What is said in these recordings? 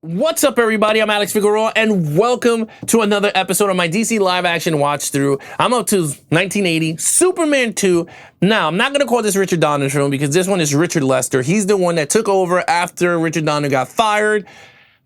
What's up, everybody? I'm Alex Figueroa, and welcome to another episode of my DC live action watch through. I'm up to 1980, Superman 2. Now, I'm not going to call this Richard Donner's film because this one is Richard Lester. He's the one that took over after Richard Donner got fired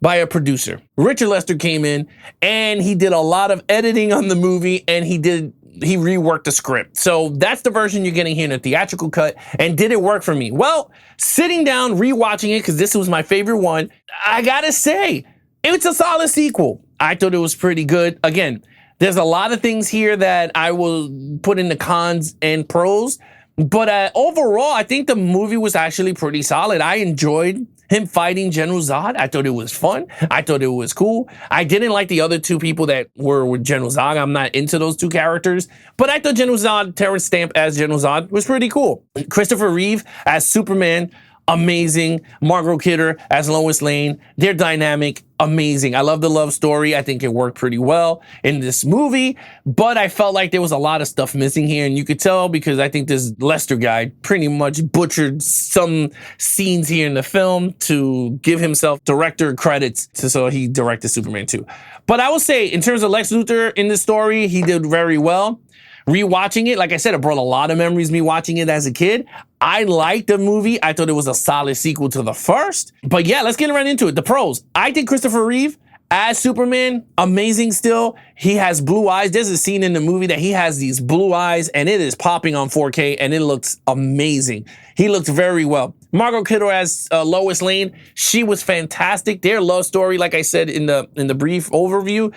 by a producer. Richard Lester came in and he did a lot of editing on the movie, and he reworked the script. So that's the version you're getting here in a theatrical cut. And did it work for me? Well, sitting down, rewatching it, because this was my favorite one, I gotta say, it's a solid sequel. I thought it was pretty good. Again, there's a lot of things here that I will put in the cons and pros, but overall, I think the movie was actually pretty solid. I enjoyed him fighting General Zod. I thought it was fun. I thought it was cool. I didn't like the other two people that were with General Zod. I'm not into those two characters, but I thought General Zod, Terrence Stamp as General Zod, was pretty cool. Christopher Reeve as Superman, amazing. Margot Kidder as Lois Lane, their dynamic, amazing. I love the love story. I think it worked pretty well in this movie, but I felt like there was a lot of stuff missing here, and you could tell because I think this Lester guy pretty much butchered some scenes here in the film to give himself director credits, so he directed Superman 2. But I will say, in terms of Lex Luthor in this story, he did very well. Rewatching it, like I said, it brought a lot of memories, me watching it as a kid. I liked the movie. I thought it was a solid sequel to the first. But yeah, let's get right into it. The pros. I think Christopher Reeve as Superman, amazing still. He has blue eyes. There's a scene in the movie that he has these blue eyes, and it is popping on 4K, and it looks amazing. He looks very well. Margot Kidder as Lois Lane, she was fantastic. Their love story, like I said in the brief overview,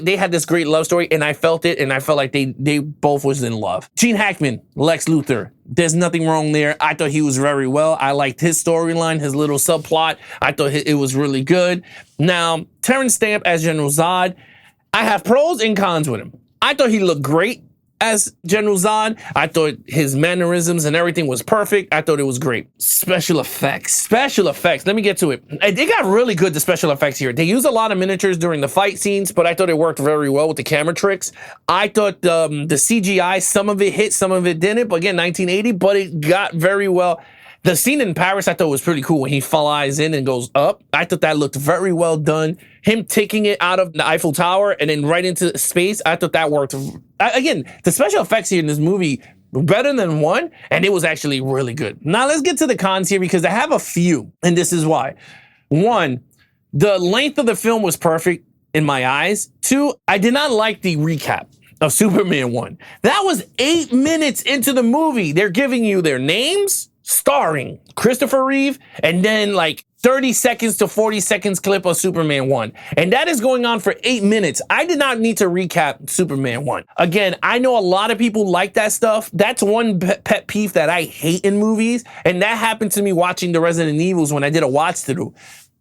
they had this great love story, and I felt it, and I felt like they both was in love. Gene Hackman, Lex Luthor, there's nothing wrong there. I thought he was very well. I liked his storyline, his little subplot. I thought it was really good. Now, Terrence Stamp as General Zod, I have pros and cons with him. I thought he looked great as General Zod. I thought his mannerisms and everything was perfect. I thought it was great. Special effects. Let me get to it. They got really good, the special effects here. They use a lot of miniatures during the fight scenes, but I thought it worked very well with the camera tricks. I thought the CGI, some of it hit, some of it didn't. But again, 1980, but it got very well. The scene in Paris I thought was pretty cool when he flies in and goes up. I thought that looked very well done. Him taking it out of the Eiffel Tower and then right into space, I thought that worked. Again, the special effects here in this movie were better than one, and it was actually really good. Now let's get to the cons here because I have a few, and this is why. One, the length of the film was perfect in my eyes. Two, I did not like the recap of Superman 1. That was 8 minutes into the movie. They're giving you their names, starring Christopher Reeve, and then like 30 seconds to 40 seconds clip of Superman 1. And that is going on for 8 minutes. I did not need to recap Superman 1. Again, I know a lot of people like that stuff. That's one pet peeve that I hate in movies. And that happened to me watching the Resident Evils when I did a watch through.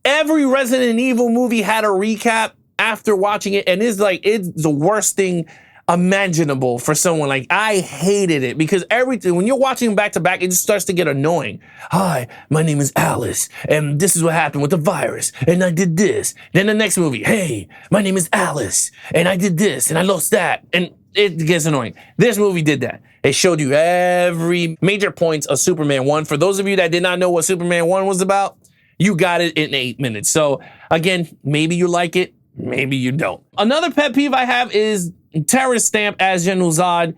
Every Resident Evil movie had a recap after watching it. And it's the worst thing imaginable for someone. Like, I hated it because everything, when you're watching back to back, it just starts to get annoying. Hi, my name is Alice, and this is what happened with the virus, and I did this. Then the next movie, hey, my name is Alice, and I did this, and I lost that, and it gets annoying. This movie did that. It showed you every major points of Superman 1. For those of you that did not know what Superman 1 was about, you got it in 8 minutes. So again, maybe you like it, maybe you don't. Another pet peeve I have is Terrence Stamp as General Zod.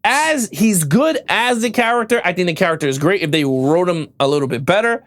As he's good as the character, I think the character is great if they wrote him a little bit better.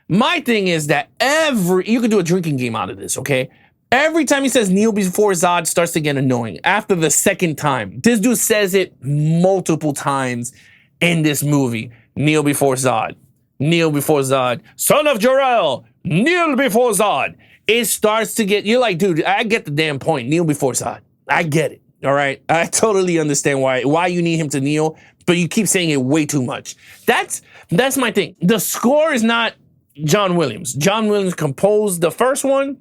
My thing is that you could do a drinking game out of this, okay? Every time he says kneel before Zod starts to get annoying. After the second time, this dude says it multiple times in this movie. Kneel before Zod. Kneel before Zod. Son of Jor-El, kneel before Zod. It starts to get, you're like, dude, I get the damn point. Kneel before Zod. I get it. All right. I totally understand why you need him to kneel, but you keep saying it way too much. That's my thing. The score is not John Williams. John Williams composed the first one.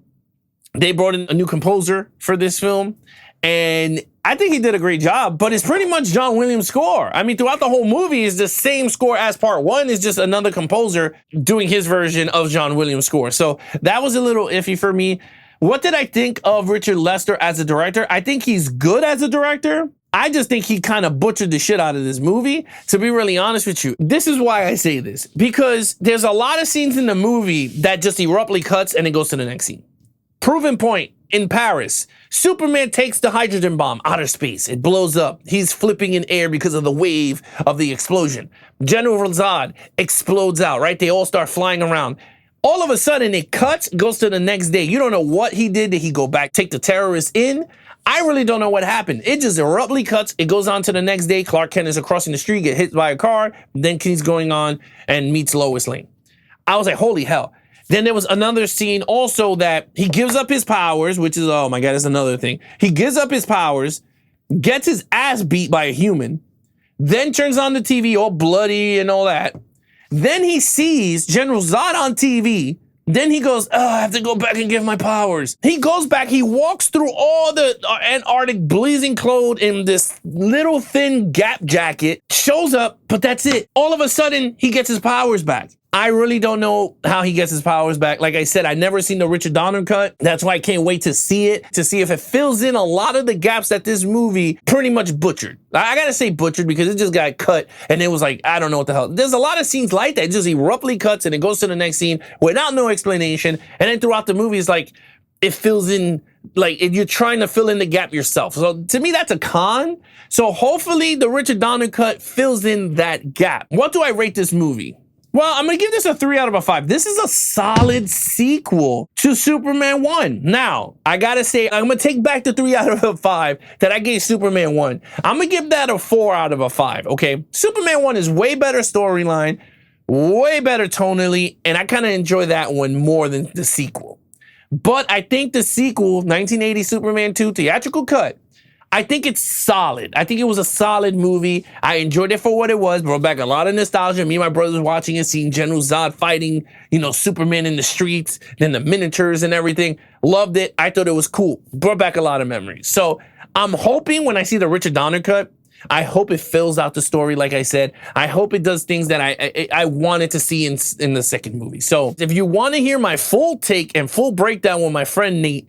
They brought in a new composer for this film, and I think he did a great job, but it's pretty much John Williams' score. I mean, throughout the whole movie is the same score as part one. It's just another composer doing his version of John Williams' score. So that was a little iffy for me. What did I think of Richard Lester as a director? I think he's good as a director. I just think he kind of butchered the shit out of this movie, to be really honest with you. This is why I say this, because there's a lot of scenes in the movie that just abruptly cuts and it goes to the next scene. Proven point, in Paris, Superman takes the hydrogen bomb, outer space. It blows up. He's flipping in air because of the wave of the explosion. General Zod explodes out, right? They all start flying around. All of a sudden, it cuts, goes to the next day. You don't know what he did. Did he go back, take the terrorists in? I really don't know what happened. It just abruptly cuts. It goes on to the next day. Clark Kent is crossing the street, get hit by a car. Then he's going on and meets Lois Lane. I was like, holy hell. Then there was another scene also that he gives up his powers, which is, oh my God, that's another thing. He gives up his powers, gets his ass beat by a human, then turns on the TV all bloody and all that. Then he sees General Zod on TV. Then he goes, oh, I have to go back and give my powers. He goes back, he walks through all the Antarctic blazing cold in this little thin Gap jacket, shows up, but that's it. All of a sudden, he gets his powers back. I really don't know how he gets his powers back. Like I said, I never seen the Richard Donner cut. That's why I can't wait to see it, to see if it fills in a lot of the gaps that this movie pretty much butchered. I gotta say butchered because it just got cut and it was like, I don't know what the hell. There's a lot of scenes like that. It just abruptly cuts and it goes to the next scene without no explanation. And then throughout the movie, it's like, it fills in, like you're trying to fill in the gap yourself. So to me, that's a con. So hopefully the Richard Donner cut fills in that gap. What do I rate this movie? Well, I'm gonna give this a 3 out of a 5. This is a solid sequel to Superman 1. Now, I gotta say, I'm gonna take back the 3 out of a 5 that I gave Superman 1. I'm gonna give that a 4 out of a 5, okay? Superman 1 is way better storyline, way better tonally, and I kind of enjoy that one more than the sequel. But I think the sequel, 1980 Superman 2 theatrical cut, I think it's solid. I think it was a solid movie. I enjoyed it for what it was. Brought back a lot of nostalgia. Me and my brothers watching it, seeing General Zod fighting, you know, Superman in the streets, then the miniatures and everything. Loved it. I thought it was cool. Brought back a lot of memories. So I'm hoping when I see the Richard Donner cut, I hope it fills out the story, like I said. I hope it does things that I wanted to see in the second movie. So if you want to hear my full take and full breakdown with my friend Nate,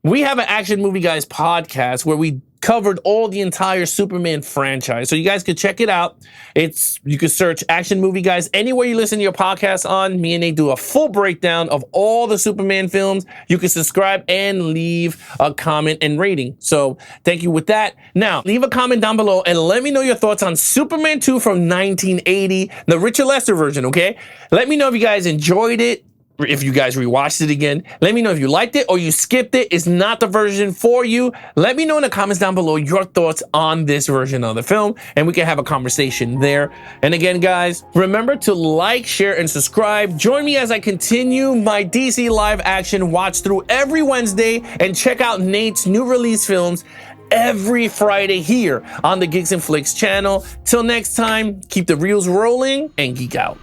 we have an Action Movie Guys podcast where we covered all the entire Superman franchise. So you guys could check it out. You could search Action Movie Guys anywhere you listen to your podcast on. Me and Nate do a full breakdown of all the Superman films. You can subscribe and leave a comment and rating. So thank you with that. Now, leave a comment down below and let me know your thoughts on Superman 2 from 1980, the Richard Lester version, okay? Let me know if you guys enjoyed it. If you guys rewatched it again, let me know if you liked it or you skipped it. It's not the version for you. Let me know in the comments down below your thoughts on this version of the film, and we can have a conversation there. And again, guys, remember to like, share, and subscribe. Join me as I continue my DC live action watch through every Wednesday, and check out Nate's new release films every Friday here on the Geeks and Flix channel. Till next time, keep the reels rolling and geek out.